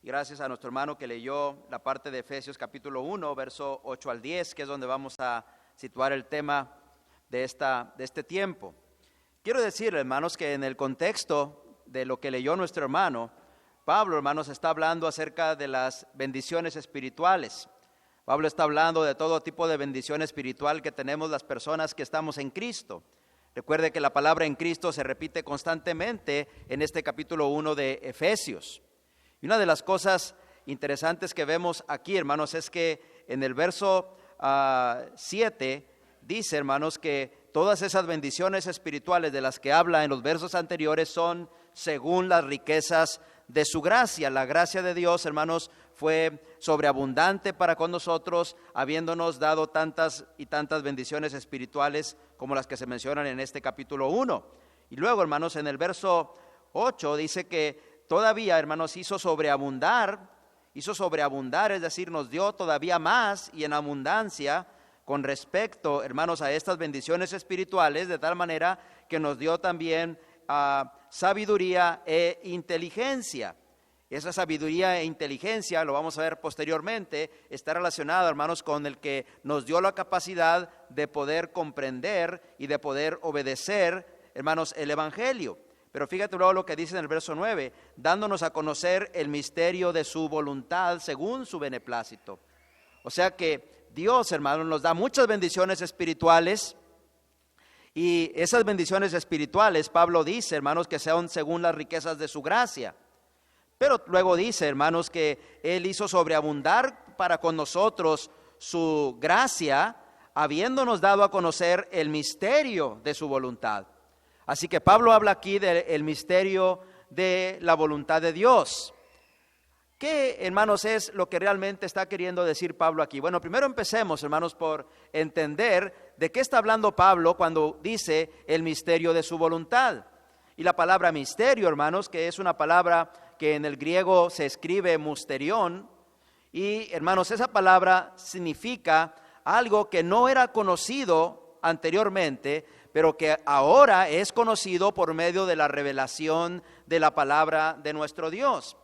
Y gracias a nuestro hermano que leyó la parte de Efesios capítulo 1, verso 8 al 10, que es donde vamos a situar el tema de este tiempo. Quiero decirle, hermanos, que en el contexto de lo que leyó nuestro hermano, Pablo, hermanos, está hablando acerca de las bendiciones espirituales. Pablo está hablando de todo tipo de bendición espiritual que tenemos las personas que estamos en Cristo. Recuerde que la palabra en Cristo se repite constantemente en este capítulo 1 de Efesios. Y una de las cosas interesantes que vemos aquí, hermanos, es que en el verso 7 dice, hermanos, que todas esas bendiciones espirituales de las que habla en los versos anteriores son según las riquezas de su gracia. La gracia de Dios, hermanos, fue sobreabundante para con nosotros, habiéndonos dado tantas y tantas bendiciones espirituales como las que se mencionan en este capítulo 1. Y luego, hermanos, en el verso 8 dice que todavía, hermanos, hizo sobreabundar, es decir, nos dio todavía más y en abundancia con respecto, hermanos, a estas bendiciones espirituales, de tal manera que nos dio también sabiduría e inteligencia. Esa sabiduría e inteligencia, lo vamos a ver posteriormente, está relacionada, hermanos, con el que nos dio la capacidad de poder comprender y de poder obedecer, hermanos, el Evangelio. Pero fíjate luego lo que dice en el verso 9, dándonos a conocer el misterio de su voluntad según su beneplácito. O sea que Dios, hermanos, nos da muchas bendiciones espirituales, y esas bendiciones espirituales, Pablo dice, hermanos, que sean según las riquezas de su gracia. Pero luego dice, hermanos, que Él hizo sobreabundar para con nosotros su gracia, habiéndonos dado a conocer el misterio de su voluntad. Así que Pablo habla aquí del misterio de la voluntad de Dios. ¿Qué, hermanos, es lo que realmente está queriendo decir Pablo aquí? Bueno, primero empecemos, hermanos, por entender de qué está hablando Pablo cuando dice el misterio de su voluntad. Y la palabra misterio, hermanos, que es una palabra que en el griego se escribe musterión, y, hermanos, esa palabra significa algo que no era conocido anteriormente, pero que ahora es conocido por medio de la revelación de la palabra de nuestro Dios.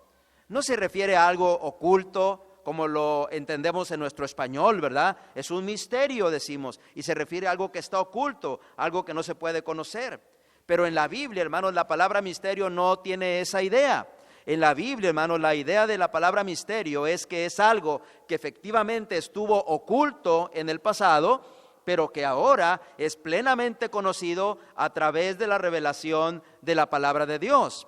No se refiere a algo oculto, como lo entendemos en nuestro español, ¿verdad? Es un misterio, decimos, y se refiere a algo que está oculto, algo que no se puede conocer. Pero en la Biblia, hermanos, la palabra misterio no tiene esa idea. En la Biblia, hermanos, la idea de la palabra misterio es que es algo que efectivamente estuvo oculto en el pasado, pero que ahora es plenamente conocido a través de la revelación de la palabra de Dios.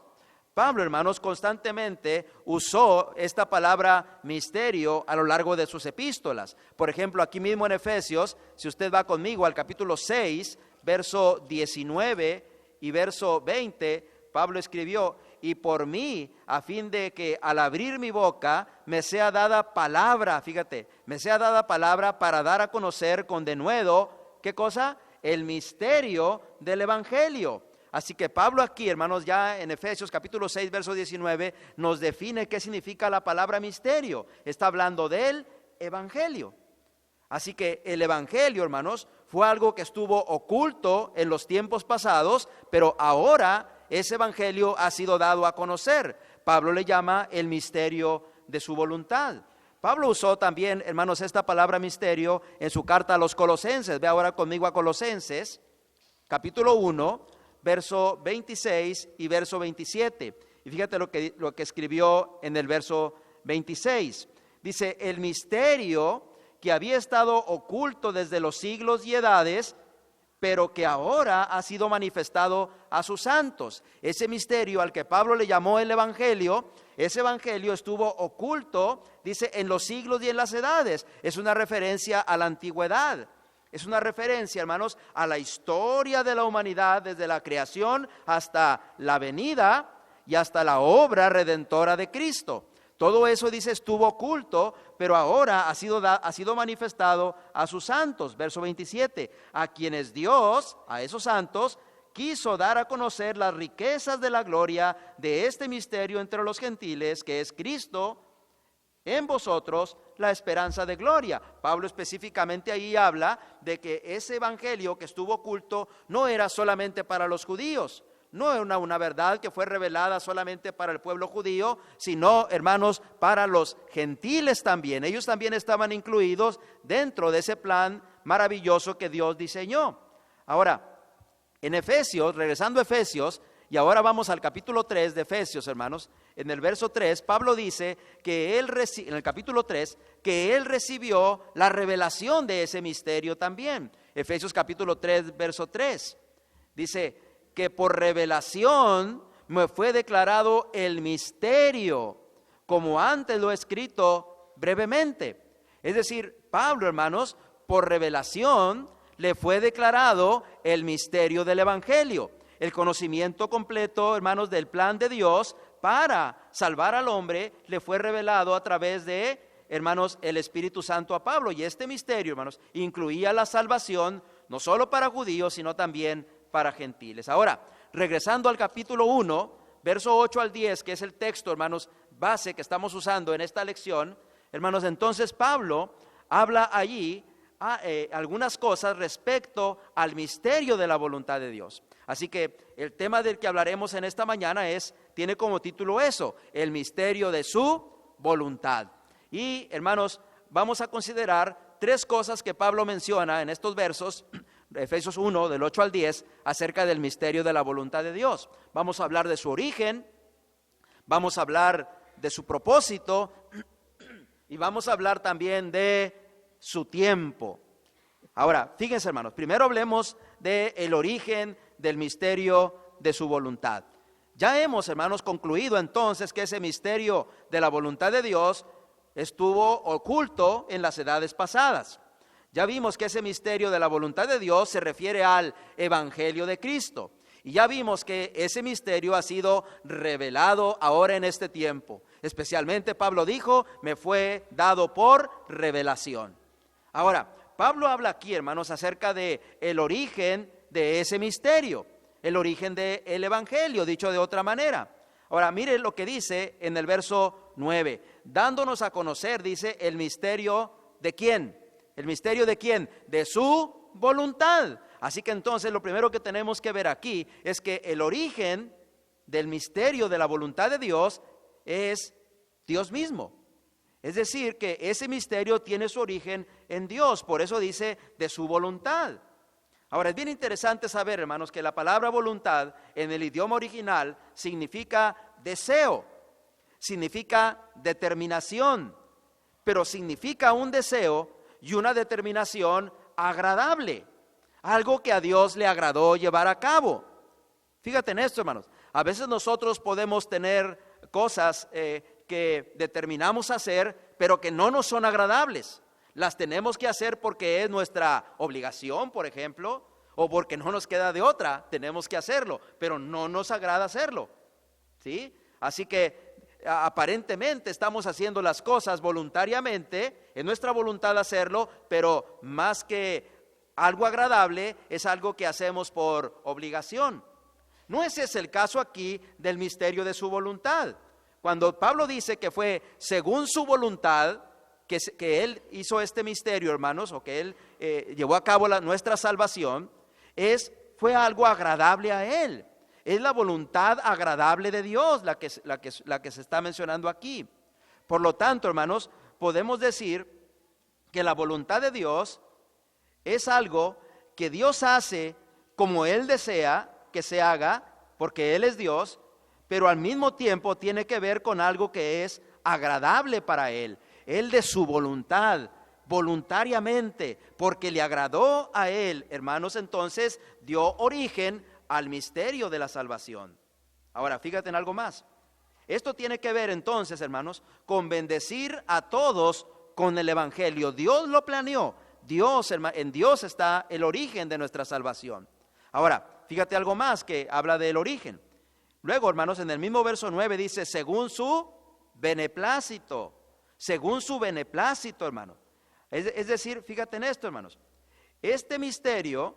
Pablo, hermanos, constantemente usó esta palabra misterio a lo largo de sus epístolas. Por ejemplo, aquí mismo en Efesios, si usted va conmigo al capítulo 6, verso 19 y verso 20, Pablo escribió: y por mí, a fin de que al abrir mi boca me sea dada palabra, fíjate, me sea dada palabra para dar a conocer con denuedo, ¿qué cosa? El misterio del Evangelio. Así que Pablo aquí, hermanos, ya en Efesios capítulo 6, verso 19, nos define qué significa la palabra misterio. Está hablando del Evangelio. Así que el Evangelio, hermanos, fue algo que estuvo oculto en los tiempos pasados, pero ahora ese Evangelio ha sido dado a conocer. Pablo le llama el misterio de su voluntad. Pablo usó también, hermanos, esta palabra misterio en su carta a los Colosenses. Ve ahora conmigo a Colosenses, capítulo 1, verso 26 y verso 27. Y fíjate lo que escribió en el verso 26. Dice: el misterio que había estado oculto desde los siglos y edades, pero que ahora ha sido manifestado a sus santos. Ese misterio al que Pablo le llamó el Evangelio, ese Evangelio estuvo oculto, dice, en los siglos y en las edades. Es una referencia a la antigüedad. Es una referencia, hermanos, a la historia de la humanidad desde la creación hasta la venida y hasta la obra redentora de Cristo. Todo eso, dice, estuvo oculto, pero ahora ha sido manifestado a sus santos. Verso 27, a quienes Dios, a esos santos, quiso dar a conocer las riquezas de la gloria de este misterio entre los gentiles, que es Cristo en vosotros, la esperanza de gloria. Pablo específicamente ahí habla de que ese evangelio que estuvo oculto no era solamente para los judíos. No era una verdad que fue revelada solamente para el pueblo judío, sino, hermanos, para los gentiles también. Ellos también estaban incluidos dentro de ese plan maravilloso que Dios diseñó. Ahora, en Efesios, regresando a Efesios, y ahora vamos al capítulo 3 de Efesios, hermanos. En el verso 3, Pablo dice que en el capítulo 3, que él recibió la revelación de ese misterio también. Efesios capítulo 3, verso 3. Dice que por revelación me fue declarado el misterio, como antes lo he escrito brevemente. Es decir, Pablo, hermanos, por revelación le fue declarado el misterio del evangelio. El conocimiento completo, hermanos, del plan de Dios para salvar al hombre le fue revelado a través de, hermanos, el Espíritu Santo a Pablo. Y este misterio, hermanos, incluía la salvación no solo para judíos, sino también para gentiles. Ahora, regresando al capítulo 1, verso 8 al 10, que es el texto, hermanos, base que estamos usando en esta lección, hermanos, entonces Pablo habla allí algunas cosas respecto al misterio de la voluntad de Dios. Así que el tema del que hablaremos en esta mañana tiene como título eso, el misterio de su voluntad. Y, hermanos, vamos a considerar tres cosas que Pablo menciona en estos versos, Efesios 1, del 8 al 10, acerca del misterio de la voluntad de Dios. Vamos a hablar de su origen, vamos a hablar de su propósito y vamos a hablar también de su tiempo. Ahora, fíjense, hermanos, primero hablemos del origen del misterio de su voluntad. Ya hemos, hermanos, concluido entonces que ese misterio de la voluntad de Dios estuvo oculto en las edades pasadas. Ya vimos que ese misterio de la voluntad de Dios se refiere al Evangelio de Cristo. Y ya vimos que ese misterio ha sido revelado ahora en este tiempo. Especialmente Pablo dijo, me fue dado por revelación. Ahora, Pablo habla aquí, hermanos, acerca de el origen de ese misterio, el origen del Evangelio, dicho de otra manera. Ahora, mire lo que dice en el verso 9, dándonos a conocer, dice, el misterio ¿de quién? ¿El misterio de quién? De su voluntad. Así que entonces lo primero que tenemos que ver aquí es que el origen del misterio de la voluntad de Dios es Dios mismo. Es decir, que ese misterio tiene su origen en Dios, por eso dice de su voluntad. Ahora, es bien interesante saber, hermanos, que la palabra voluntad en el idioma original significa deseo, significa determinación, pero significa un deseo y una determinación agradable, algo que a Dios le agradó llevar a cabo. Fíjate en esto, hermanos, a veces nosotros podemos tener cosas que determinamos hacer, pero que no nos son agradables. Las tenemos que hacer porque es nuestra obligación, por ejemplo, o porque no nos queda de otra, tenemos que hacerlo, pero no nos agrada hacerlo, ¿sí? Así que aparentemente estamos haciendo las cosas voluntariamente, es nuestra voluntad hacerlo, pero más que algo agradable, es algo que hacemos por obligación. No ese es el caso aquí del misterio de su voluntad. Cuando Pablo dice que fue según su voluntad, que Él hizo este misterio, hermanos, o que Él llevó a cabo nuestra salvación, fue algo agradable a Él. Es la voluntad agradable de Dios la que se está mencionando aquí. Por lo tanto, hermanos, podemos decir que la voluntad de Dios es algo que Dios hace como Él desea que se haga, porque Él es Dios, pero al mismo tiempo tiene que ver con algo que es agradable para Él. Él de su voluntad, voluntariamente, porque le agradó a Él, hermanos, entonces dio origen al misterio de la salvación. Ahora, fíjate en algo más. Esto tiene que ver entonces, hermanos, con bendecir a todos con el Evangelio. Dios lo planeó. En Dios está el origen de nuestra salvación. Ahora, fíjate algo más que habla del origen. Luego, hermanos, en el mismo verso 9 dice, según su beneplácito. Según su beneplácito, hermanos. Es decir, fíjate en esto, hermanos. Este misterio,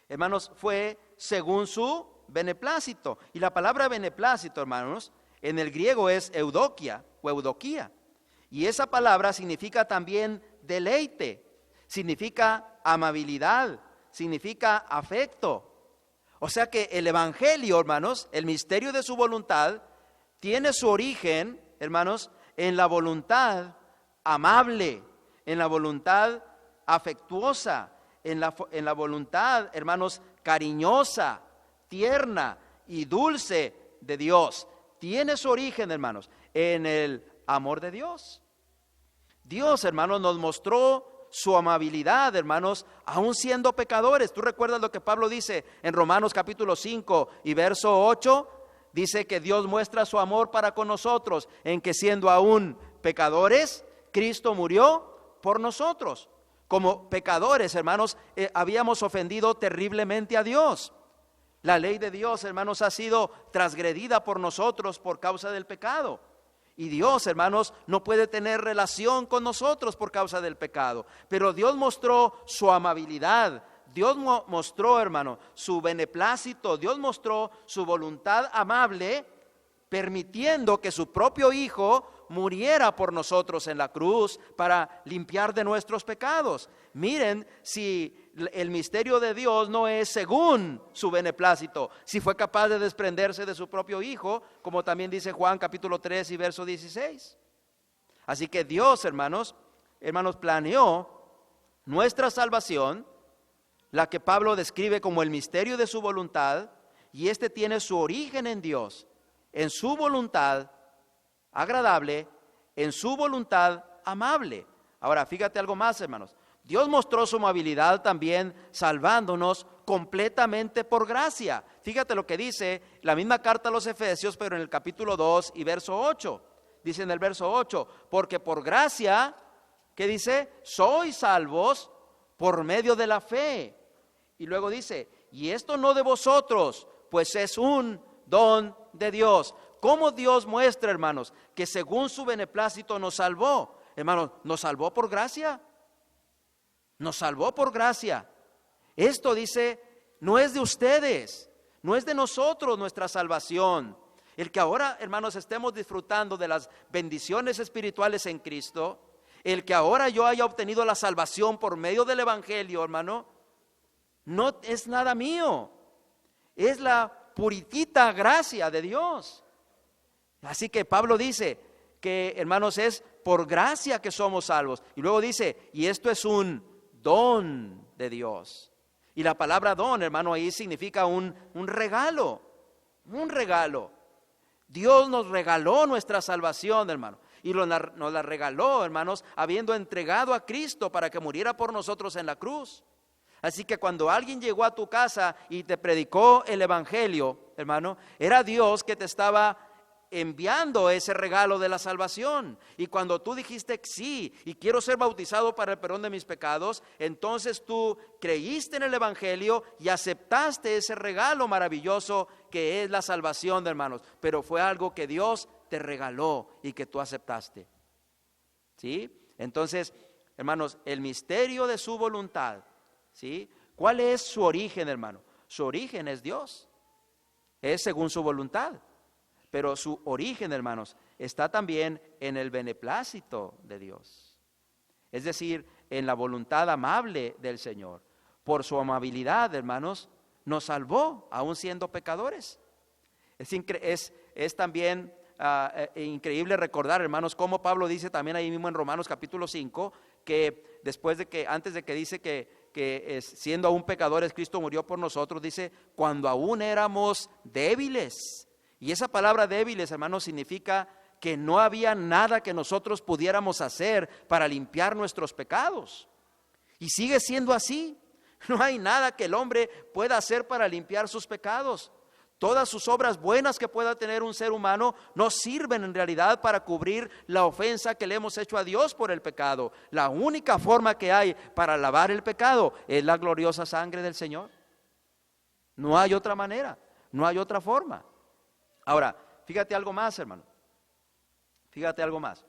hermanos, fue según su beneplácito. Y la palabra beneplácito, hermanos, en el griego es eudokia o eudoquía. Y esa palabra significa también deleite, significa amabilidad, significa afecto. O sea que el evangelio, hermanos, el misterio de su voluntad, tiene su origen, hermanos, en la voluntad amable, en la voluntad afectuosa, en la voluntad, hermanos, cariñosa, tierna y dulce de Dios. Tiene su origen, hermanos, en el amor de Dios. Dios, hermanos, nos mostró su amabilidad, hermanos, aún siendo pecadores. ¿Tú recuerdas lo que Pablo dice en Romanos capítulo 5 y verso 8? Dice que Dios muestra su amor para con nosotros, en que siendo aún pecadores, Cristo murió por nosotros. Como pecadores, hermanos, habíamos ofendido terriblemente a Dios. La ley de Dios, hermanos, ha sido transgredida por nosotros por causa del pecado. Y Dios, hermanos, no puede tener relación con nosotros por causa del pecado. Pero Dios mostró su amabilidad. Dios mostró, hermano, su beneplácito. Dios mostró su voluntad amable, permitiendo que su propio Hijo muriera por nosotros en la cruz para limpiar de nuestros pecados. Miren si el misterio de Dios no es según su beneplácito, si fue capaz de desprenderse de su propio Hijo, como también dice Juan capítulo 3 y verso 16. Así que Dios, hermanos, planeó nuestra salvación, la que Pablo describe como el misterio de su voluntad, y este tiene su origen en Dios, en su voluntad agradable, en su voluntad amable. Ahora, fíjate algo más, hermanos. Dios mostró su amabilidad también salvándonos completamente por gracia. Fíjate lo que dice la misma carta a los Efesios, pero en el capítulo 2 y verso 8. Dice en el verso 8, porque por gracia, ¿qué dice? Sois salvos por medio de la fe. Y luego dice, y esto no de vosotros, pues es un don de Dios. ¿Cómo Dios muestra, hermanos, que según su beneplácito nos salvó? Hermanos, nos salvó por gracia. Nos salvó por gracia. Esto dice, no es de ustedes, no es de nosotros nuestra salvación. El que ahora, hermanos, estemos disfrutando de las bendiciones espirituales en Cristo, el que ahora yo haya obtenido la salvación por medio del Evangelio, hermano, no es nada mío. Es la puritita gracia de Dios. Así que Pablo dice que, hermanos, es por gracia que somos salvos. Y luego dice, y esto es un don de Dios. Y la palabra don, hermano, ahí significa un regalo. Un regalo. Dios nos regaló nuestra salvación, hermano. Y nos la regaló, hermanos, habiendo entregado a Cristo para que muriera por nosotros en la cruz. Así que cuando alguien llegó a tu casa y te predicó el Evangelio, hermano, era Dios que te estaba enviando ese regalo de la salvación. Y cuando tú dijiste sí y quiero ser bautizado para el perdón de mis pecados, entonces tú creíste en el Evangelio y aceptaste ese regalo maravilloso que es la salvación, hermanos. Pero fue algo que Dios te regaló y que tú aceptaste. ¿Sí? Entonces, hermanos, el misterio de su voluntad, ¿sí? ¿Cuál es su origen, hermano? Su origen es Dios. Es según su voluntad. Pero su origen, hermanos, está también en el beneplácito de Dios. Es decir, en la voluntad amable del Señor. Por su amabilidad, hermanos, nos salvó, aún siendo pecadores. Es también increíble recordar, hermanos, como Pablo dice también ahí mismo en Romanos capítulo 5, que antes de que dice que siendo aún pecadores, Cristo murió por nosotros, dice, cuando aún éramos débiles. Y esa palabra débiles, hermanos, significa que no había nada que nosotros pudiéramos hacer para limpiar nuestros pecados. Y sigue siendo así. No hay nada que el hombre pueda hacer para limpiar sus pecados. Todas sus obras buenas que pueda tener un ser humano no sirven en realidad para cubrir la ofensa que le hemos hecho a Dios por el pecado. La única forma que hay para lavar el pecado es la gloriosa sangre del Señor. No hay otra manera, no hay otra forma. Ahora, fíjate algo más, hermano. Fíjate algo más.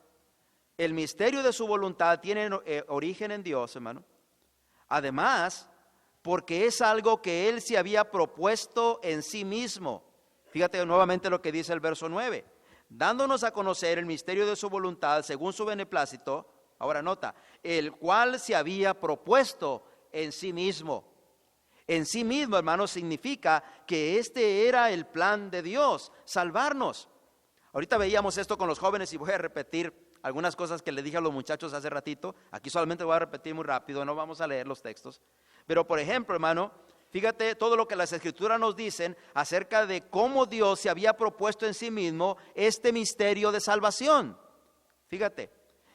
El misterio de su voluntad tiene origen en Dios, hermano. Además, porque es algo que Él se había propuesto en sí mismo. Fíjate nuevamente lo que dice el verso 9. Dándonos a conocer el misterio de su voluntad según su beneplácito. Ahora nota, el cual se había propuesto en sí mismo. En sí mismo, hermanos, significa que este era el plan de Dios, salvarnos. Ahorita veíamos esto con los jóvenes y voy a repetir algunas cosas que le dije a los muchachos hace ratito. Aquí solamente voy a repetir muy rápido, no vamos a leer los textos. Pero por ejemplo, hermano, fíjate todo lo que las Escrituras nos dicen acerca de cómo Dios se había propuesto en sí mismo este misterio de salvación. Fíjate,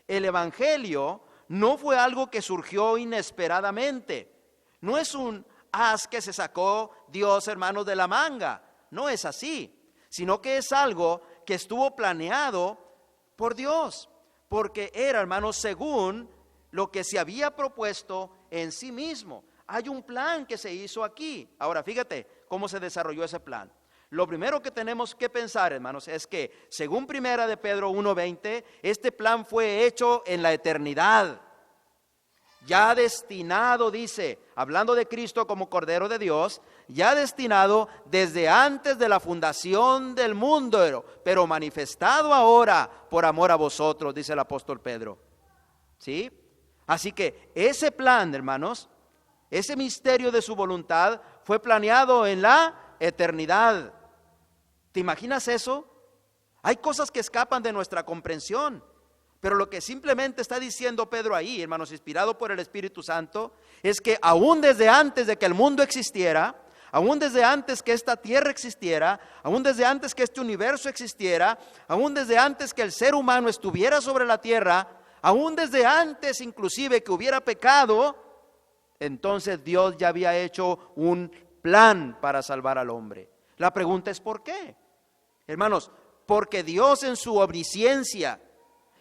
el Evangelio no fue algo que surgió inesperadamente. No es un haz que se sacó Dios, hermanos, de la manga. No es así, sino que es algo que estuvo planeado por Dios, porque era, hermanos, según lo que se había propuesto en sí mismo. Hay un plan que se hizo aquí. Ahora, fíjate cómo se desarrolló ese plan. Lo primero que tenemos que pensar, hermanos, es que según Primera de Pedro 1:20, este plan fue hecho en la eternidad. Ya destinado, dice, hablando de Cristo como Cordero de Dios, ya destinado desde antes de la fundación del mundo, pero manifestado ahora por amor a vosotros, dice el apóstol Pedro. ¿Sí? Así que ese plan, hermanos, ese misterio de su voluntad fue planeado en la eternidad. ¿Te imaginas eso? Hay cosas que escapan de nuestra comprensión. Pero lo que simplemente está diciendo Pedro ahí, hermanos, inspirado por el Espíritu Santo, es que aún desde antes de que el mundo existiera, aún desde antes que esta tierra existiera, aún desde antes que este universo existiera, aún desde antes que el ser humano estuviera sobre la tierra, aún desde antes inclusive que hubiera pecado, entonces Dios ya había hecho un plan para salvar al hombre. La pregunta es ¿por qué? Hermanos, porque Dios en su omnisciencia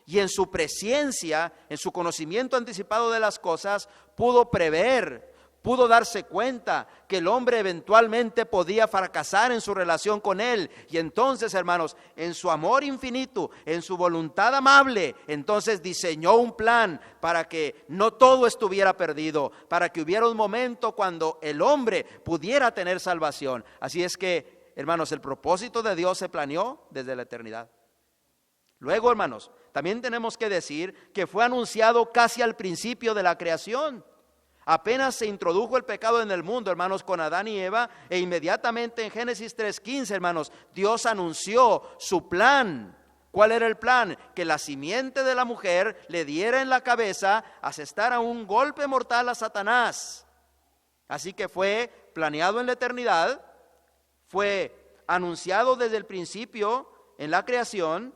y en su presciencia, en su conocimiento anticipado de las cosas, pudo prever, pudo darse cuenta que el hombre eventualmente podía fracasar en su relación con Él. Y entonces, hermanos, en su amor infinito, en su voluntad amable, entonces diseñó un plan para que no todo estuviera perdido, para que hubiera un momento cuando el hombre pudiera tener salvación. Así es que, hermanos, el propósito de Dios se planeó desde la eternidad. Luego, hermanos, también tenemos que decir que fue anunciado casi al principio de la creación. Apenas se introdujo el pecado en el mundo, hermanos, con Adán y Eva, e inmediatamente en Génesis 3:15, hermanos, Dios anunció su plan. ¿Cuál era el plan? Que la simiente de la mujer le diera en la cabeza, asestara un golpe mortal a Satanás. Así que fue planeado en la eternidad, fue anunciado desde el principio en la creación,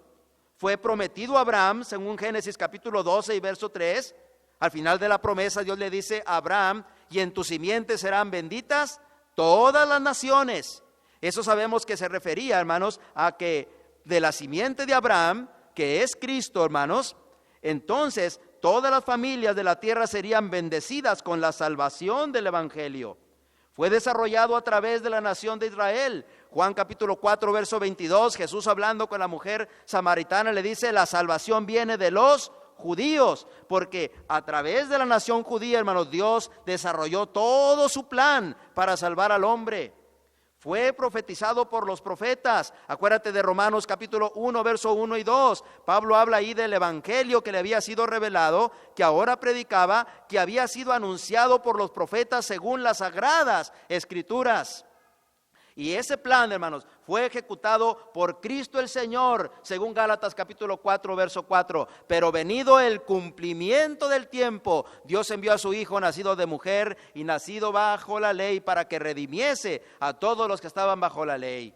fue prometido a Abraham, según Génesis capítulo 12 y verso 3. Al final de la promesa Dios le dice a Abraham, y en tu simiente serán benditas todas las naciones. Eso sabemos que se refería, hermanos, a que de la simiente de Abraham, que es Cristo, hermanos, entonces todas las familias de la tierra serían bendecidas con la salvación del Evangelio. Fue desarrollado a través de la nación de Israel. Juan capítulo 4, verso 22, Jesús hablando con la mujer samaritana le dice, la salvación viene de los judíos, porque a través de la nación judía, hermanos, Dios desarrolló todo su plan para salvar al hombre. Fue profetizado por los profetas. Acuérdate de Romanos capítulo 1, verso 1 y 2. Pablo habla ahí del evangelio que le había sido revelado, que ahora predicaba, que había sido anunciado por los profetas según las sagradas escrituras. Y ese plan, hermanos, fue ejecutado por Cristo el Señor, según Gálatas capítulo 4, verso 4. Pero venido el cumplimiento del tiempo, Dios envió a su Hijo nacido de mujer y nacido bajo la ley para que redimiese a todos los que estaban bajo la ley.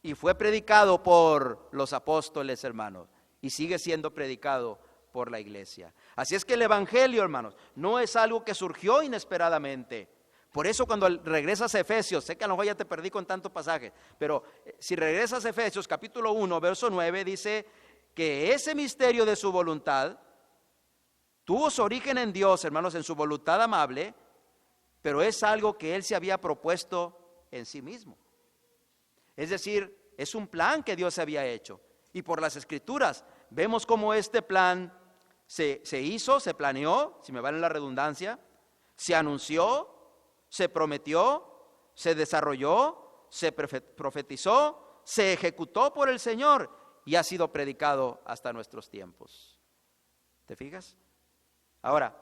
Y fue predicado por los apóstoles, hermanos, y sigue siendo predicado por la iglesia. Así es que el evangelio, hermanos, no es algo que surgió inesperadamente. Por eso cuando regresas a Efesios, sé que a lo mejor ya te perdí con tanto pasaje, pero si regresas a Efesios capítulo 1, verso 9, dice que ese misterio de su voluntad tuvo su origen en Dios, hermanos, en su voluntad amable, pero es algo que Él se había propuesto en sí mismo. Es decir, es un plan que Dios había hecho. Y por las Escrituras vemos cómo este plan se hizo, se planeó, si me vale la redundancia, se anunció, se prometió, se desarrolló, se profetizó, se ejecutó por el Señor y ha sido predicado hasta nuestros tiempos. ¿Te fijas? Ahora,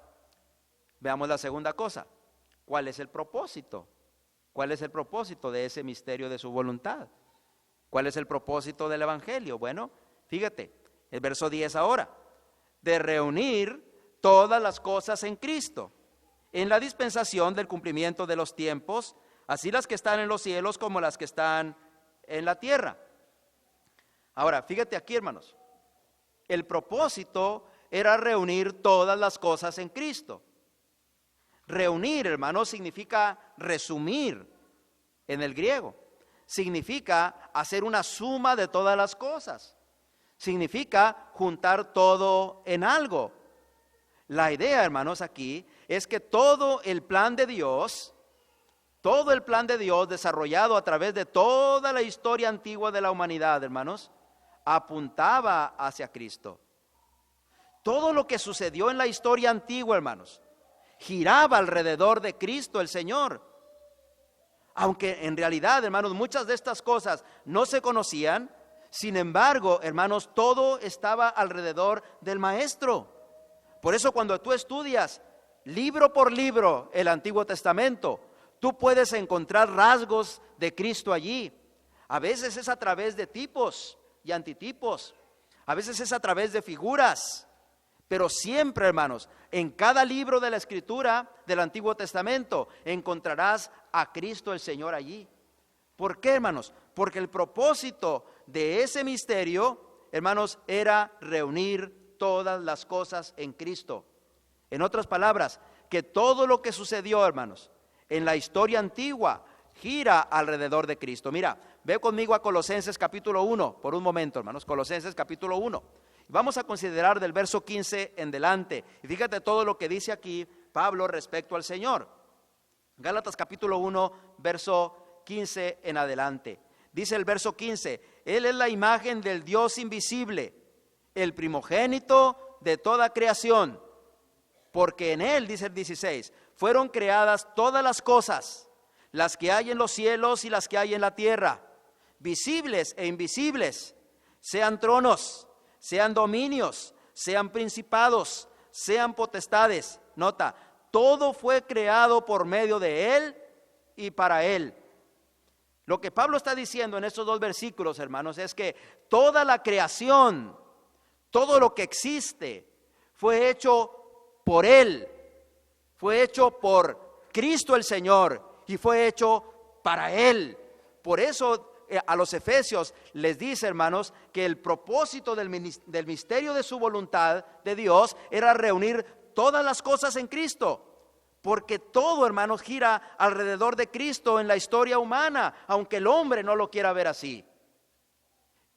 veamos la segunda cosa. ¿Cuál es el propósito? ¿Cuál es el propósito de ese misterio de su voluntad? ¿Cuál es el propósito del Evangelio? Bueno, fíjate, el verso 10 ahora, de reunir todas las cosas en Cristo, en la dispensación del cumplimiento de los tiempos, así las que están en los cielos como las que están en la tierra. Ahora, fíjate aquí, hermanos, el propósito era reunir todas las cosas en Cristo. Reunir, hermanos, significa resumir en el griego. Significa hacer una suma de todas las cosas. Significa juntar todo en algo. La idea, hermanos, aquí es que todo el plan de Dios desarrollado a través de toda la historia antigua de la humanidad, hermanos, apuntaba hacia Cristo. Todo lo que sucedió en la historia antigua, hermanos, giraba alrededor de Cristo el Señor. Aunque en realidad, hermanos, muchas de estas cosas no se conocían, sin embargo, hermanos, todo estaba alrededor del Maestro. Por eso cuando tú estudias libro por libro el Antiguo Testamento, tú puedes encontrar rasgos de Cristo allí. A veces es a través de tipos y antitipos. A veces es a través de figuras. Pero siempre, hermanos, en cada libro de la Escritura del Antiguo Testamento encontrarás a Cristo el Señor allí. ¿Por qué, hermanos? Porque el propósito de ese misterio, hermanos, era reunir todas las cosas en Cristo. En otras palabras, que todo lo que sucedió, hermanos, en la historia antigua gira alrededor de Cristo. Mira, ve conmigo a Colosenses capítulo 1 por un momento, hermanos. Colosenses capítulo 1. Vamos a considerar del verso 15 en delante. Y fíjate todo lo que dice aquí Pablo respecto al Señor. Gálatas capítulo 1, verso 15 en adelante. Dice el verso 15, Él es la imagen del Dios invisible, el primogénito de toda creación. Porque en Él, dice el 16, fueron creadas todas las cosas, las que hay en los cielos y las que hay en la tierra, visibles e invisibles, sean tronos, sean dominios, sean principados, sean potestades. Nota, todo fue creado por medio de Él y para Él. Lo que Pablo está diciendo en estos dos versículos, hermanos, es que toda la creación, todo lo que existe, fue hecho por Él, fue hecho por Cristo el Señor y fue hecho para Él. Por eso a los efesios les dice, hermanos, que el propósito del misterio de su voluntad de Dios era reunir todas las cosas en Cristo. Porque todo, hermanos, gira alrededor de Cristo en la historia humana, aunque el hombre no lo quiera ver así.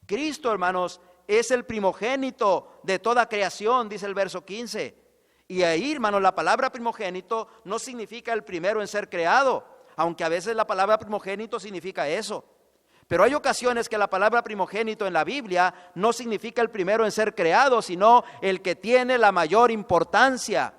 Cristo, hermanos, es el primogénito de toda creación, dice el verso 15. Y ahí, hermanos, la palabra primogénito no significa el primero en ser creado, aunque a veces la palabra primogénito significa eso. Pero hay ocasiones que la palabra primogénito en la Biblia no significa el primero en ser creado, sino el que tiene la mayor importancia.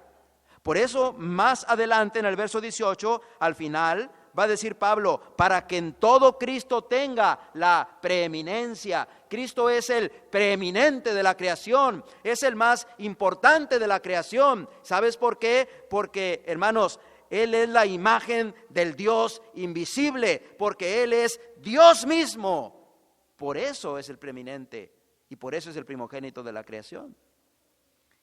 Por eso, más adelante en el verso 18, al final, va a decir Pablo, para que en todo Cristo tenga la preeminencia. Cristo es el preeminente de la creación, es el más importante de la creación. ¿Sabes por qué? Porque, hermanos, Él es la imagen del Dios invisible, porque Él es Dios mismo. Por eso es el preeminente y por eso es el primogénito de la creación.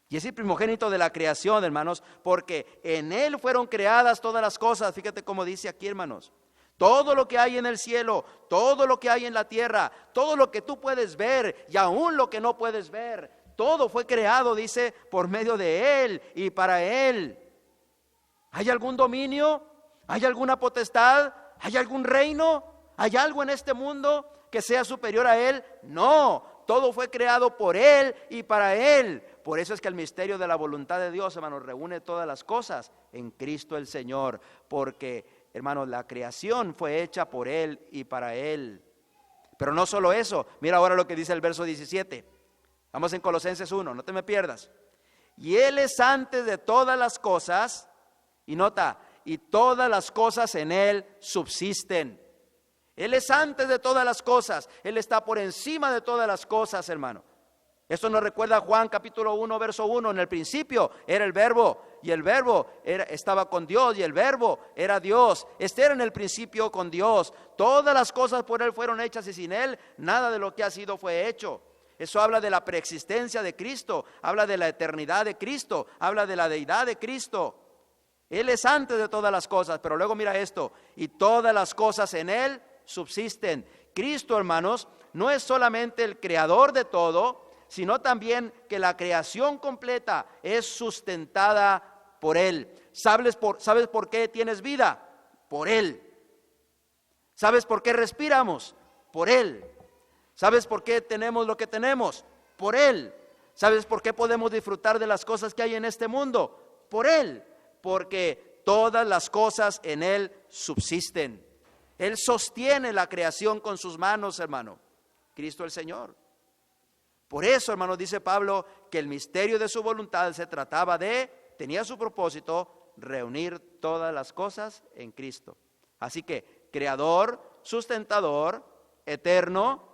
Y es el primogénito de la creación, hermanos, porque en Él fueron creadas todas las cosas. Fíjate cómo dice aquí, hermanos. Todo lo que hay en el cielo, todo lo que hay en la tierra, todo lo que tú puedes ver y aún lo que no puedes ver, todo fue creado, dice, por medio de Él y para Él. ¿Hay algún dominio? ¿Hay alguna potestad? ¿Hay algún reino? ¿Hay algo en este mundo que sea superior a Él? No, todo fue creado por Él y para Él. Por eso es que el misterio de la voluntad de Dios, hermanos, reúne todas las cosas en Cristo el Señor. Porque, hermanos, la creación fue hecha por Él y para Él. Pero no solo eso, mira ahora lo que dice el verso 17. Vamos en Colosenses 1, no te me pierdas. Y Él es antes de todas las cosas, y nota, y todas las cosas en Él subsisten. Él es antes de todas las cosas, Él está por encima de todas las cosas, hermano. Esto nos recuerda a Juan capítulo 1, verso 1. En el principio era el verbo, y el verbo estaba con Dios, y el verbo era Dios. Era en el principio con Dios. Todas las cosas por Él fueron hechas, y sin Él nada de lo que ha sido fue hecho. Eso habla de la preexistencia de Cristo, habla de la eternidad de Cristo, habla de la deidad de Cristo. Él es antes de todas las cosas, pero luego mira esto: y todas las cosas en Él subsisten. Cristo, hermanos, no es solamente el creador de todo, sino también que la creación completa es sustentada por Él. ¿Sabes por qué tienes vida? Por Él. ¿Sabes por qué respiramos? Por Él. ¿Sabes por qué tenemos lo que tenemos? Por Él. ¿Sabes por qué podemos disfrutar de las cosas que hay en este mundo? Por Él. Porque todas las cosas en Él subsisten. Él sostiene la creación con sus manos, hermano. Cristo el Señor. Por eso, hermanos, dice Pablo que el misterio de su voluntad tenía su propósito, reunir todas las cosas en Cristo. Así que, creador, sustentador, eterno,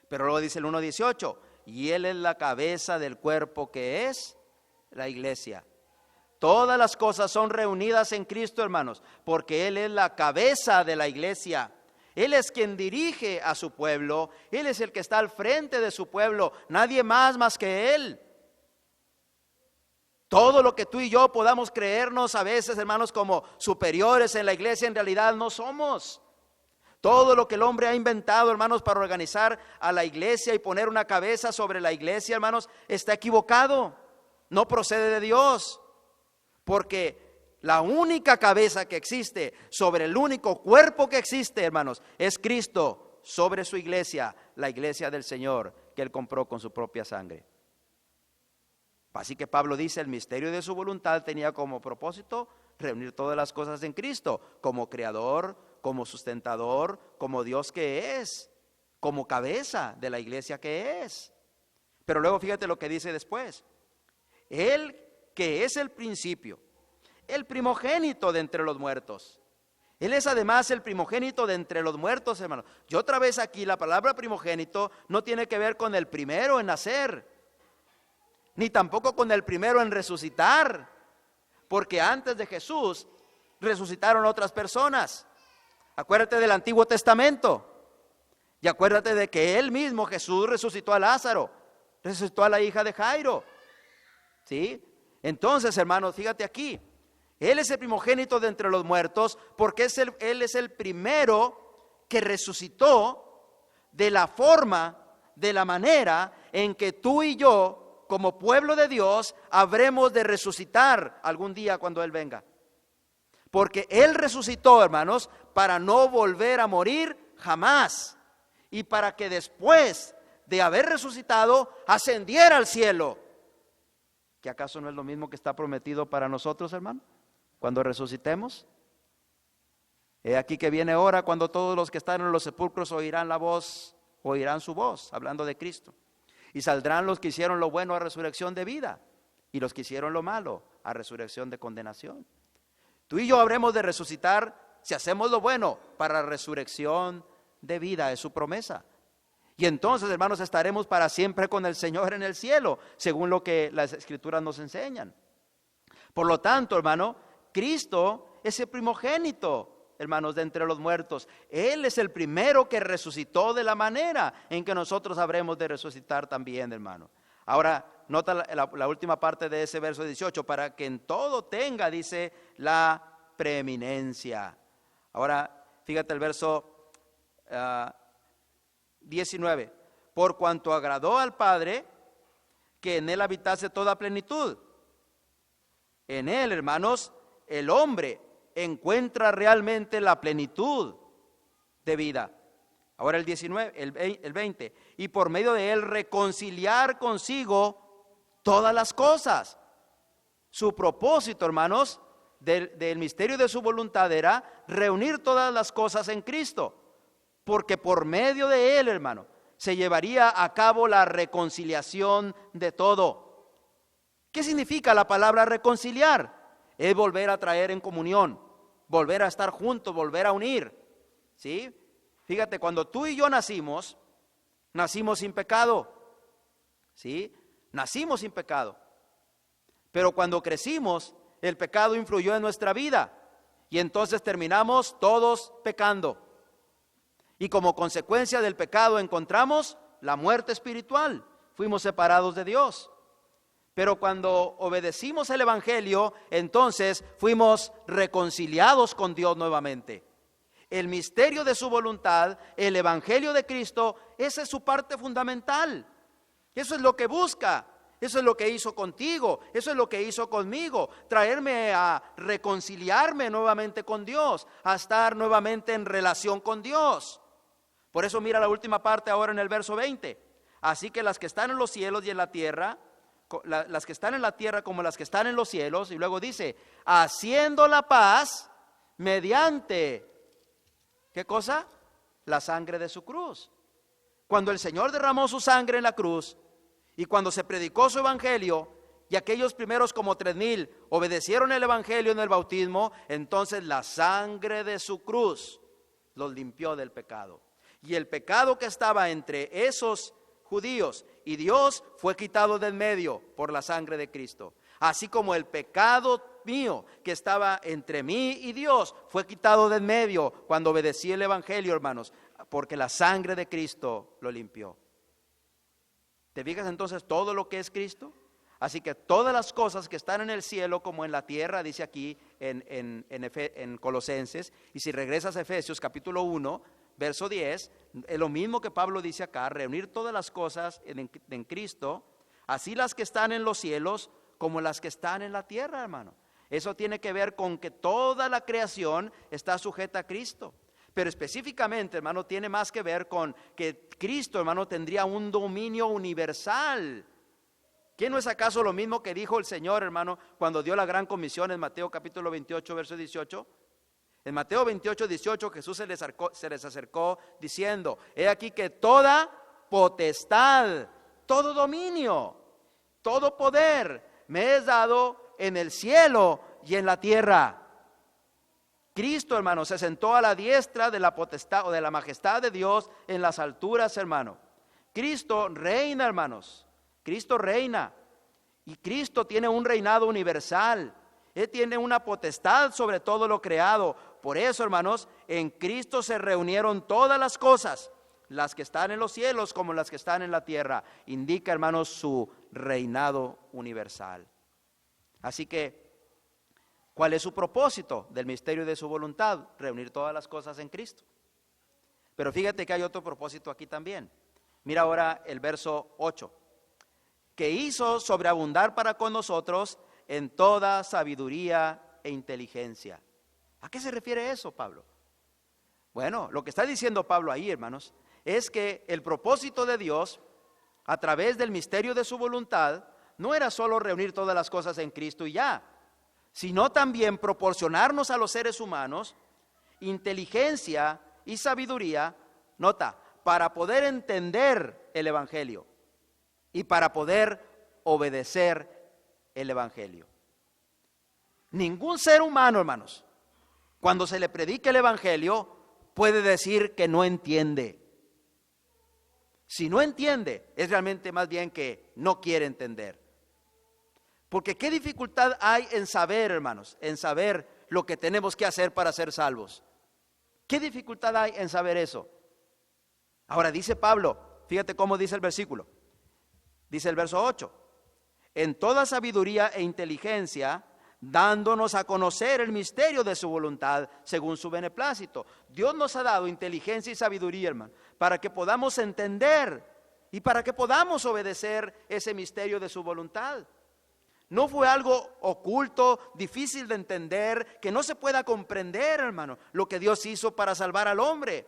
pero luego dice el 1:18, y Él es la cabeza del cuerpo que es la iglesia. Todas las cosas son reunidas en Cristo, hermanos, porque Él es la cabeza de la iglesia. Él es quien dirige a su pueblo, Él es el que está al frente de su pueblo, nadie más que Él. Todo lo que tú y yo podamos creernos a veces, hermanos, como superiores en la iglesia, en realidad no somos. Todo lo que el hombre ha inventado, hermanos, para organizar a la iglesia y poner una cabeza sobre la iglesia, hermanos, está equivocado, no procede de Dios, porque la única cabeza que existe sobre el único cuerpo que existe, hermanos, es Cristo sobre su iglesia, la iglesia del Señor, que Él compró con su propia sangre. Así que Pablo dice, el misterio de su voluntad tenía como propósito reunir todas las cosas en Cristo, como creador, como sustentador, como Dios que es, como cabeza de la iglesia que es. Pero luego fíjate lo que dice después. Él que es el principio, el primogénito de entre los muertos. Él es además el primogénito de entre los muertos, hermanos. Y otra vez aquí la palabra primogénito no tiene que ver con el primero en nacer, ni tampoco con el primero en resucitar, porque antes de Jesús resucitaron otras personas. Acuérdate del Antiguo Testamento y acuérdate de que Él mismo, Jesús, resucitó a Lázaro, resucitó a la hija de Jairo. ¿Sí? Entonces, hermanos, fíjate aquí. Él es el primogénito de entre los muertos porque Él es el primero que resucitó de la forma, de la manera en que tú y yo, como pueblo de Dios, habremos de resucitar algún día cuando Él venga. Porque Él resucitó, hermanos, para no volver a morir jamás. Y para que después de haber resucitado, ascendiera al cielo. ¿Que acaso no es lo mismo que está prometido para nosotros, hermano? Cuando resucitemos. He aquí que viene hora cuando todos los que están en los sepulcros oirán su voz, hablando de Cristo. Y saldrán los que hicieron lo bueno a resurrección de vida, y los que hicieron lo malo a resurrección de condenación. Tú y yo habremos de resucitar si hacemos lo bueno para resurrección de vida, es su promesa. Y entonces, hermanos, estaremos para siempre con el Señor en el cielo, según lo que las Escrituras nos enseñan. Por lo tanto, hermano, Cristo es el primogénito, hermanos, de entre los muertos. Él es el primero que resucitó de la manera en que nosotros habremos de resucitar también, hermano. Ahora, nota la última parte de ese verso 18, para que en todo tenga, dice, la preeminencia. Ahora, fíjate el verso 19, por cuanto agradó al Padre que en Él habitase toda plenitud. En Él, hermanos, el hombre encuentra realmente la plenitud de vida. Ahora el 19, el 20, y por medio de Él reconciliar consigo todas las cosas. Su propósito, hermanos, del misterio de su voluntad era reunir todas las cosas en Cristo. Porque por medio de Él, hermano, se llevaría a cabo la reconciliación de todo. ¿Qué significa la palabra reconciliar? Es volver a traer en comunión, volver a estar juntos, volver a unir. ¿Sí? Fíjate, cuando tú y yo nacimos sin pecado. ¿sí? Nacimos sin pecado, pero cuando crecimos, el pecado influyó en nuestra vida y entonces terminamos todos pecando. Y como consecuencia del pecado encontramos la muerte espiritual. Fuimos separados de Dios. Pero cuando obedecimos el Evangelio, entonces fuimos reconciliados con Dios nuevamente. El misterio de su voluntad, el Evangelio de Cristo, esa es su parte fundamental. Eso es lo que busca. Eso es lo que hizo contigo, eso es lo que hizo conmigo, traerme a reconciliarme nuevamente con Dios, a estar nuevamente en relación con Dios. Por eso mira la última parte ahora en el verso 20. Así que las que están en los cielos y en la tierra, las que están en la tierra como las que están en los cielos, y luego dice, haciendo la paz mediante, ¿qué cosa? La sangre de su cruz. Cuando el Señor derramó su sangre en la cruz, y cuando se predicó su evangelio, y aquellos primeros como 3,000 obedecieron el evangelio en el bautismo, entonces la sangre de su cruz los limpió del pecado. Y el pecado que estaba entre esos judíos y Dios fue quitado del medio por la sangre de Cristo. Así como el pecado mío que estaba entre mí y Dios fue quitado del medio cuando obedecí el evangelio, hermanos, porque la sangre de Cristo lo limpió. ¿Te fijas entonces todo lo que es Cristo? Así que todas las cosas que están en el cielo como en la tierra, dice aquí en Colosenses, y si regresas a Efesios capítulo 1, verso 10, es lo mismo que Pablo dice acá, reunir todas las cosas en Cristo, así las que están en los cielos como las que están en la tierra, hermano. Eso tiene que ver con que toda la creación está sujeta a Cristo. Pero específicamente, hermano, tiene más que ver con que Cristo, hermano, tendría un dominio universal. ¿Qué no es acaso lo mismo que dijo el Señor, hermano, cuando dio la gran comisión en Mateo capítulo 28, verso 18? En Mateo 28, 18, Jesús se les acercó diciendo, he aquí que toda potestad, todo dominio, todo poder me es dado en el cielo y en la tierra. Cristo, hermano, se sentó a la diestra de la potestad o de la majestad de Dios en las alturas, hermano. Cristo reina, hermanos. Cristo reina. Y Cristo tiene un reinado universal. Él tiene una potestad sobre todo lo creado. Por eso, hermanos, en Cristo se reunieron todas las cosas, las que están en los cielos como las que están en la tierra. Indica, hermanos, su reinado universal. Así que, ¿cuál es su propósito del misterio de su voluntad? Reunir todas las cosas en Cristo. Pero fíjate que hay otro propósito aquí también. Mira ahora el verso 8. Que hizo sobreabundar para con nosotros en toda sabiduría e inteligencia. ¿A qué se refiere eso, Pablo? Bueno, lo que está diciendo Pablo ahí, hermanos, es que el propósito de Dios, a través del misterio de su voluntad, no era solo reunir todas las cosas en Cristo y ya, sino también proporcionarnos a los seres humanos inteligencia y sabiduría, nota, para poder entender el Evangelio y para poder obedecer el Evangelio. Ningún ser humano, hermanos, cuando se le predica el Evangelio, puede decir que no entiende. Si no entiende, es realmente más bien que no quiere entender. Porque qué dificultad hay en saber, hermanos, en saber lo que tenemos que hacer para ser salvos. ¿Qué dificultad hay en saber eso? Ahora dice Pablo, fíjate cómo dice el versículo. Dice el verso 8. En toda sabiduría e inteligencia, dándonos a conocer el misterio de su voluntad según su beneplácito. Dios nos ha dado inteligencia y sabiduría, hermano, para que podamos entender y para que podamos obedecer ese misterio de su voluntad. No fue algo oculto, difícil de entender, que no se pueda comprender, hermano, lo que Dios hizo para salvar al hombre.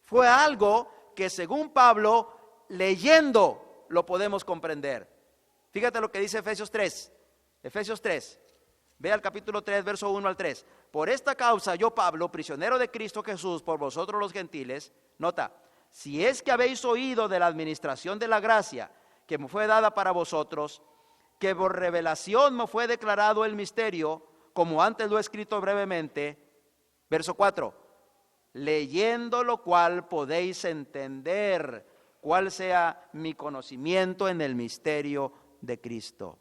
Fue algo que, según Pablo, leyendo lo podemos comprender. Fíjate lo que dice Efesios 3. Efesios 3. Ve al capítulo 3, verso 1 al 3. Por esta causa yo, Pablo, prisionero de Cristo Jesús, por vosotros los gentiles, nota, si es que habéis oído de la administración de la gracia que me fue dada para vosotros, que por revelación me fue declarado el misterio, como antes lo he escrito brevemente, verso 4, leyendo lo cual podéis entender cuál sea mi conocimiento en el misterio de Cristo.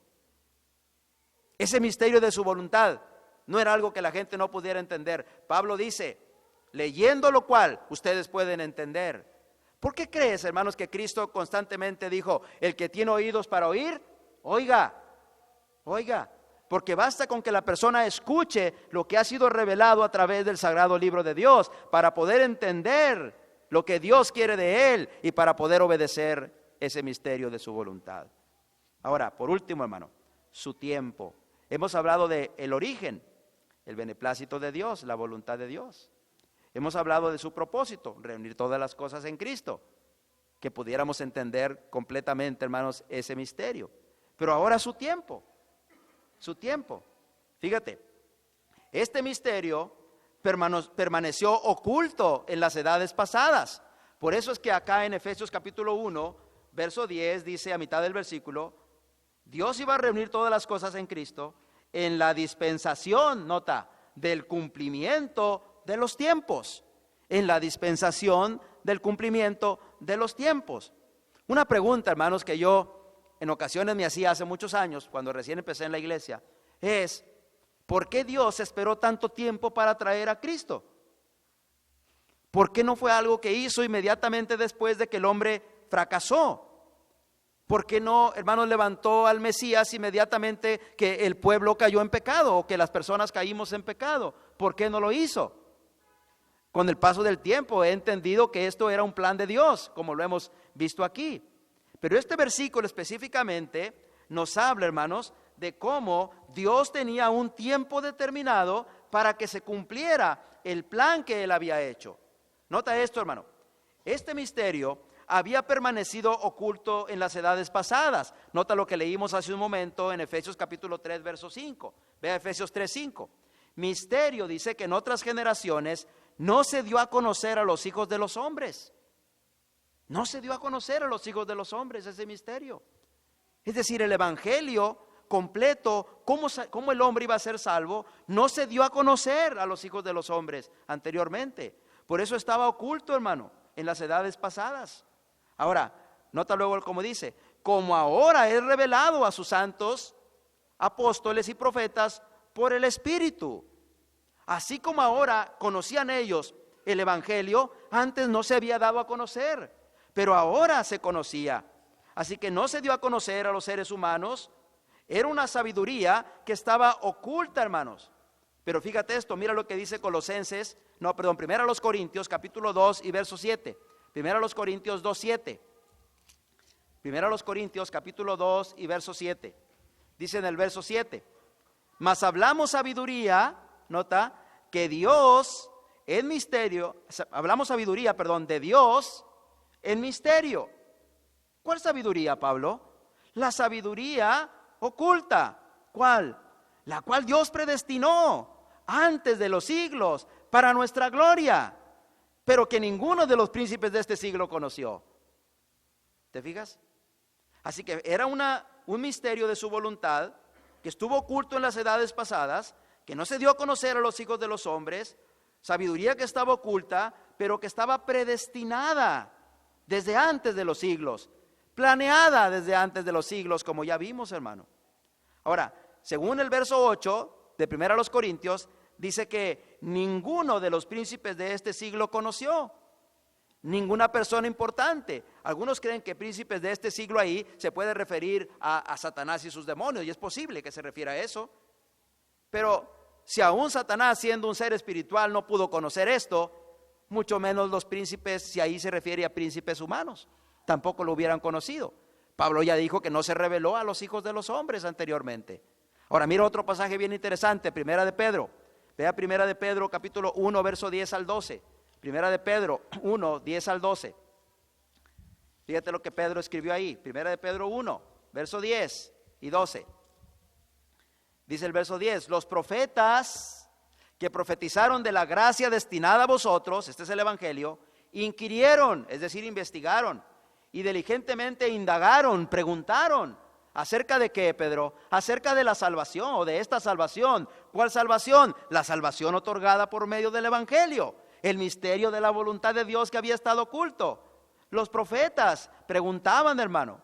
Ese misterio de su voluntad no era algo que la gente no pudiera entender. Pablo dice, leyendo lo cual ustedes pueden entender. ¿Por qué crees, hermanos, que Cristo constantemente dijo, el que tiene oídos para oír, oiga, oiga? Porque basta con que la persona escuche lo que ha sido revelado a través del sagrado libro de Dios para poder entender lo que Dios quiere de él y para poder obedecer ese misterio de su voluntad. Ahora, por último, hermano, su tiempo. Hemos hablado de el origen, el beneplácito de Dios, la voluntad de Dios. Hemos hablado de su propósito, reunir todas las cosas en Cristo, que pudiéramos entender completamente, hermanos, ese misterio. Pero ahora su tiempo. Fíjate, este misterio permaneció oculto en las edades pasadas. Por eso es que acá en Efesios capítulo 1, verso 10, dice a mitad del versículo, Dios iba a reunir todas las cosas en Cristo en la dispensación, nota, del cumplimiento de los tiempos. En la dispensación del cumplimiento de los tiempos. Una pregunta, hermanos, que yo en ocasiones me hacía hace muchos años, cuando recién empecé en la iglesia, es, ¿por qué Dios esperó tanto tiempo para traer a Cristo? ¿Por qué no fue algo que hizo inmediatamente después de que el hombre fracasó? ¿Por qué no, hermanos, levantó al Mesías inmediatamente que el pueblo cayó en pecado o que las personas caímos en pecado? ¿Por qué no lo hizo? Con el paso del tiempo he entendido que esto era un plan de Dios, como lo hemos visto aquí. Pero este versículo específicamente nos habla, hermanos, de cómo Dios tenía un tiempo determinado para que se cumpliera el plan que Él había hecho. Nota esto, hermano. Este misterio había permanecido oculto en las edades pasadas. Nota lo que leímos hace un momento en Efesios capítulo 3, verso 5. Vea Efesios 3, 5. Misterio, dice, que en otras generaciones no se dio a conocer a los hijos de los hombres. No se dio a conocer a los hijos de los hombres ese misterio. Es decir, el evangelio completo, cómo el hombre iba a ser salvo, no se dio a conocer a los hijos de los hombres anteriormente. Por eso estaba oculto, hermano, en las edades pasadas. Ahora, nota luego como dice, como ahora es revelado a sus santos, apóstoles y profetas por el Espíritu. Así como ahora conocían ellos el evangelio, antes no se había dado a conocer, pero ahora se conocía. Así que no se dio a conocer a los seres humanos. Era una sabiduría que estaba oculta, hermanos. Pero fíjate esto, mira lo que dice Primera a los Corintios, capítulo 2 y verso 7. Primera a los Corintios 2, 7. Primera a los Corintios, capítulo 2 y verso 7. Dice en el verso 7, mas hablamos sabiduría, nota, que Dios en misterio, hablamos sabiduría, de Dios en misterio. ¿Cuál sabiduría, Pablo? La sabiduría oculta. ¿Cuál? La cual Dios predestinó antes de los siglos para nuestra gloria, pero que ninguno de los príncipes de este siglo conoció. ¿Te fijas? Así que era un misterio de su voluntad que estuvo oculto en las edades pasadas, que no se dio a conocer a los hijos de los hombres, sabiduría que estaba oculta, pero que estaba predestinada desde antes de los siglos, planeada desde antes de los siglos, como ya vimos, hermano. Ahora, según el verso 8 de Primera a los Corintios, dice que ninguno de los príncipes de este siglo conoció, ninguna persona importante. Algunos creen que príncipes de este siglo ahí se puede referir a Satanás y sus demonios, y es posible que se refiera a eso. Pero si aún Satanás, siendo un ser espiritual, no pudo conocer esto, mucho menos los príncipes, si ahí se refiere a príncipes humanos, tampoco lo hubieran conocido. Pablo ya dijo que no se reveló a los hijos de los hombres anteriormente. Ahora mira otro pasaje bien interesante, Primera de Pedro. Vea Primera de Pedro, capítulo 1, verso 10 al 12. Primera de Pedro 1, 10 al 12. Fíjate lo que Pedro escribió ahí. Primera de Pedro 1, verso 10 y 12. Dice el verso 10, los profetas que profetizaron de la gracia destinada a vosotros, este es el evangelio, inquirieron, es decir, investigaron, y diligentemente indagaron, preguntaron, ¿acerca de qué, Pedro? Acerca de la salvación, o de esta salvación. ¿Cuál salvación? La salvación otorgada por medio del evangelio, el misterio de la voluntad de Dios que había estado oculto. Los profetas preguntaban, hermano.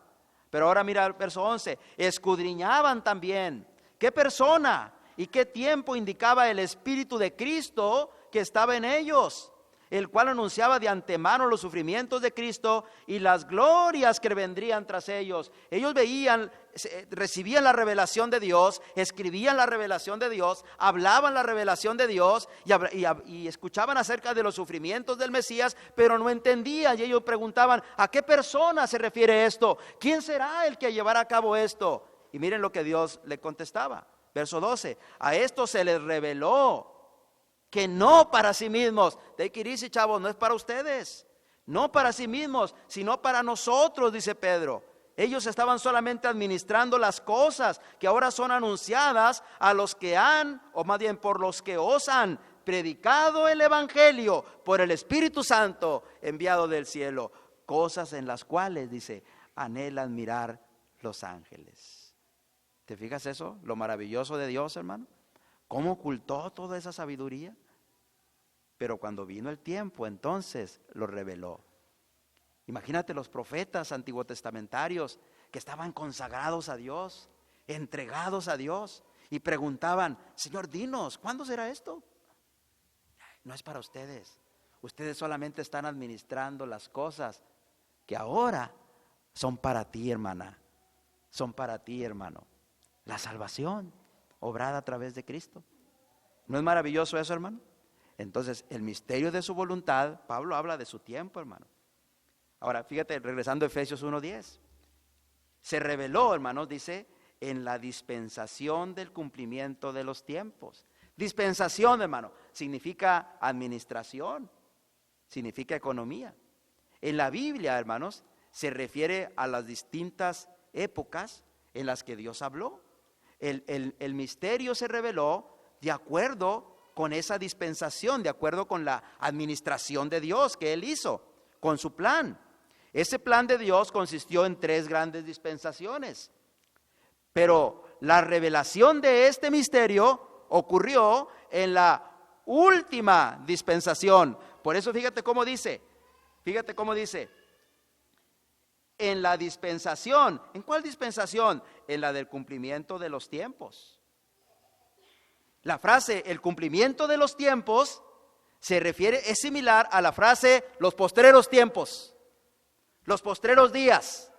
Pero ahora mira el verso 11, escudriñaban también qué persona y qué tiempo indicaba el Espíritu de Cristo que estaba en ellos, el cual anunciaba de antemano los sufrimientos de Cristo y las glorias que vendrían tras ellos. Ellos veían, recibían la revelación de Dios, escribían la revelación de Dios, hablaban la revelación de Dios y escuchaban acerca de los sufrimientos del Mesías, pero no entendían, y ellos preguntaban, ¿a qué persona se refiere esto? ¿Quién será el que llevará a cabo esto? Y miren lo que Dios le contestaba, verso 12, a esto se les reveló que no para sí mismos. Take it easy, chavos, no es para ustedes, no para sí mismos, sino para nosotros, dice Pedro. Ellos estaban solamente administrando las cosas que ahora son anunciadas a los que han, o más bien por los que os han predicado el Evangelio por el Espíritu Santo enviado del cielo, cosas en las cuales, dice, anhelan mirar los ángeles. ¿Te fijas eso? Lo maravilloso de Dios, hermano. ¿Cómo ocultó toda esa sabiduría? Pero cuando vino el tiempo, entonces lo reveló. Imagínate los profetas antiguotestamentarios que estaban consagrados a Dios, entregados a Dios, y preguntaban, Señor, dinos, ¿cuándo será esto? No es para ustedes. Ustedes solamente están administrando las cosas que ahora son para ti, hermana. Son para ti, hermano. La salvación obrada a través de Cristo. ¿No es maravilloso eso, hermano? Entonces, el misterio de su voluntad, Pablo habla de su tiempo, hermano. Ahora, fíjate, regresando a Efesios 1:10. Se reveló, hermanos, dice, en la dispensación del cumplimiento de los tiempos. Dispensación, hermano, significa administración, significa economía. En la Biblia, hermanos, se refiere a las distintas épocas en las que Dios habló. El misterio se reveló de acuerdo con esa dispensación, de acuerdo con la administración de Dios que Él hizo, con su plan. Ese plan de Dios consistió en 3 grandes dispensaciones. Pero la revelación de este misterio ocurrió en la última dispensación. Por eso fíjate cómo dice, en la dispensación. ¿En cuál dispensación? En la del cumplimiento de los tiempos. La frase, el cumplimiento de los tiempos, es similar a la frase, los postreros tiempos, los postreros días,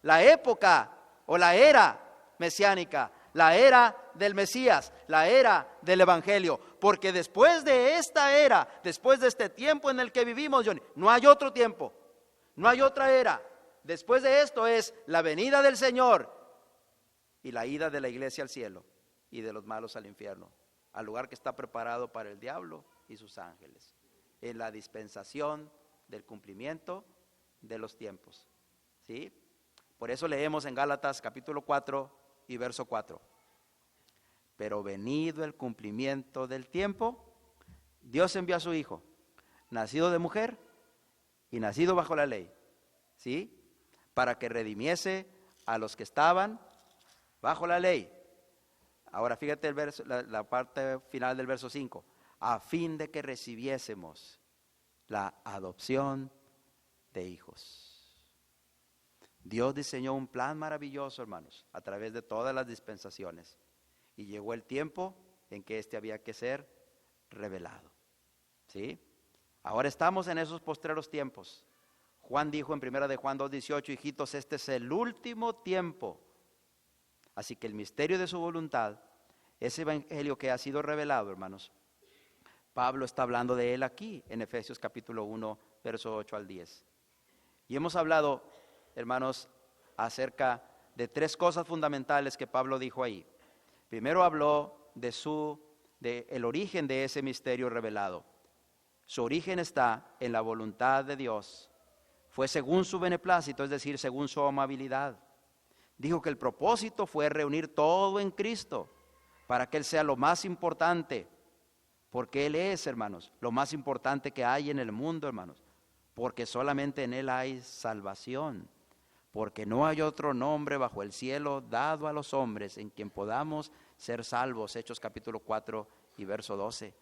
la época o la era mesiánica, la era del Mesías, la era del Evangelio. Porque después de esta era, después de este tiempo en el que vivimos, Johnny, no hay otro tiempo, no hay otra era. Después de esto es la venida del Señor y la ida de la iglesia al cielo y de los malos al infierno, al lugar que está preparado para el diablo y sus ángeles. En la dispensación del cumplimiento de los tiempos. ¿Sí? Por eso leemos en Gálatas capítulo 4 y verso 4. Pero venido el cumplimiento del tiempo, Dios envió a su Hijo, nacido de mujer y nacido bajo la ley, ¿sí? Para que redimiese a los que estaban bajo la ley. Ahora fíjate el verso, la parte final del verso 5. A fin de que recibiésemos la adopción de hijos. Dios diseñó un plan maravilloso, hermanos, a través de todas las dispensaciones. Y llegó el tiempo en que este había que ser revelado. ¿Sí? Ahora estamos en esos postreros tiempos. Juan dijo en 1 de Juan 2:18, hijitos, este es el último tiempo. Así que el misterio de su voluntad, ese evangelio que ha sido revelado, hermanos, Pablo está hablando de él aquí en Efesios capítulo 1, verso 8 al 10. Y hemos hablado, hermanos, acerca de 3 cosas fundamentales que Pablo dijo ahí. Primero habló de el origen de ese misterio revelado. Su origen está en la voluntad de Dios. Fue según su beneplácito, es decir, según su amabilidad. Dijo que el propósito fue reunir todo en Cristo para que Él sea lo más importante. Porque Él es, hermanos, lo más importante que hay en el mundo, hermanos. Porque solamente en Él hay salvación. Porque no hay otro nombre bajo el cielo dado a los hombres en quien podamos ser salvos. Hechos capítulo 4 y verso 12.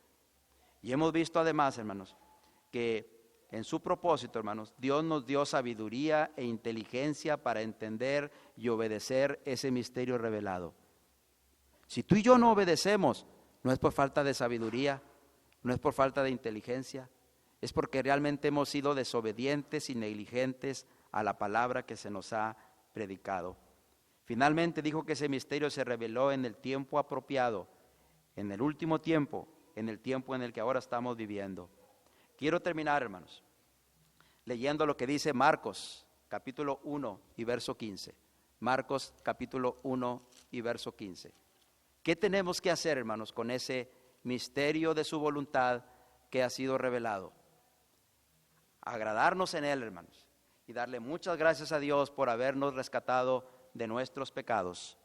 Y hemos visto además, hermanos, que en su propósito, hermanos, Dios nos dio sabiduría e inteligencia para entender y obedecer ese misterio revelado. Si tú y yo no obedecemos, no es por falta de sabiduría, no es por falta de inteligencia, es porque realmente hemos sido desobedientes y negligentes a la palabra que se nos ha predicado. Finalmente dijo que ese misterio se reveló en el tiempo apropiado, en el último tiempo, en el tiempo en el que ahora estamos viviendo. Quiero terminar, hermanos, leyendo lo que dice Marcos, capítulo 1 y verso 15. Marcos, capítulo 1 y verso 15. ¿Qué tenemos que hacer, hermanos, con ese misterio de su voluntad que ha sido revelado? Agradarnos en él, hermanos, y darle muchas gracias a Dios por habernos rescatado de nuestros pecados.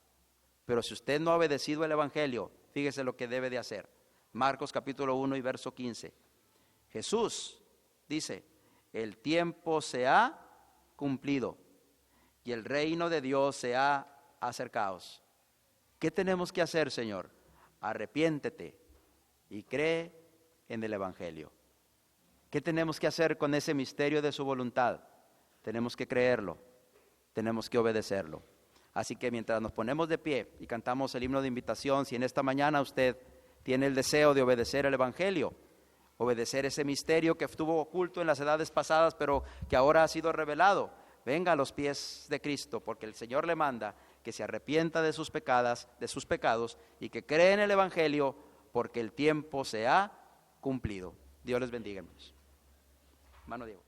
Pero si usted no ha obedecido el evangelio, fíjese lo que debe de hacer. Marcos capítulo 1 y verso 15. Jesús dice: el tiempo se ha cumplido y el reino de Dios se ha acercado. ¿Qué tenemos que hacer, Señor? Arrepiéntete y cree en el evangelio. ¿Qué tenemos que hacer con ese misterio de su voluntad? Tenemos que creerlo, tenemos que obedecerlo. Así que mientras nos ponemos de pie y cantamos el himno de invitación, si en esta mañana usted tiene el deseo de obedecer el evangelio, obedecer ese misterio que estuvo oculto en las edades pasadas, pero que ahora ha sido revelado, venga a los pies de Cristo, porque el Señor le manda que se arrepienta de sus pecados y que cree en el evangelio, porque el tiempo se ha cumplido. Dios les bendiga, hermanos. Hermano Diego.